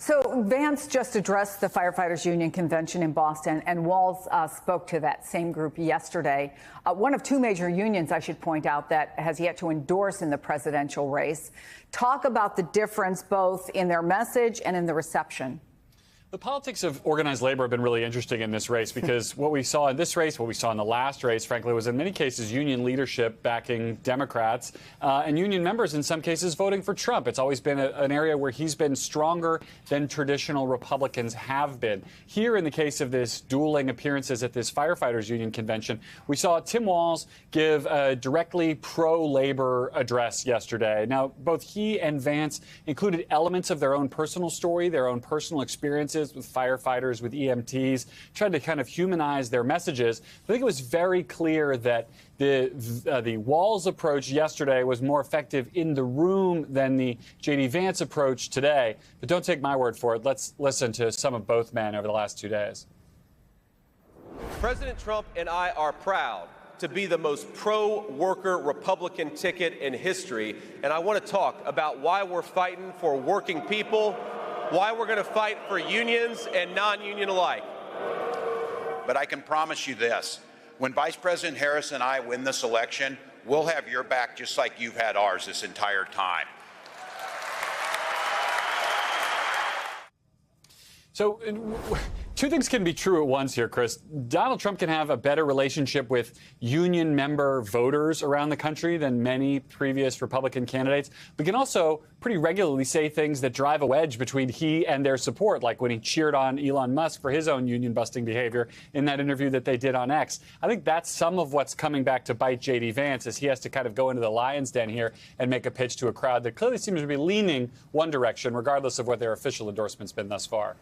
So Vance just addressed the firefighters union convention in Boston, and Walz spoke to that same group yesterday. One of two major unions, I should point out, that has yet to endorse in the presidential race. Talk about the difference both in their message and in the reception. The politics of organized labor have been really interesting in this race because what we saw in this race, what we saw in the last race, frankly, was in many cases union leadership backing Democrats and union members in some cases voting for Trump. It's always been an area where he's been stronger than traditional Republicans have been. Here, in the case of this dueling appearances at this firefighters union convention, we saw Tim Walz give a directly pro-labor address yesterday. Now, both he and Vance included elements of their own personal story, their own personal experiences with firefighters, with EMTs, tried to kind of humanize their messages. I think it was very clear that the Walz approach yesterday was more effective in the room than the J.D. Vance approach today. But don't take my word for it. Let's listen to some of both men over the last 2 days. President Trump and I are proud to be the most pro-worker Republican ticket in history. And I want to talk about why we're fighting for working people, why we're going to fight for unions and non-union alike. But I can promise you this. When Vice President Harris and I win this election, we'll have your back just like you've had ours this entire time. So two things can be true at once here, Chris. Donald Trump can have a better relationship with union member voters around the country than many previous Republican candidates, but can also pretty regularly say things that drive a wedge between he and their support, like when he cheered on Elon Musk for his own union-busting behavior in that interview that they did on X. I think that's some of what's coming back to bite J.D. Vance as he has to kind of go into the lion's den here and make a pitch to a crowd that clearly seems to be leaning one direction, regardless of what their official endorsement's been thus far.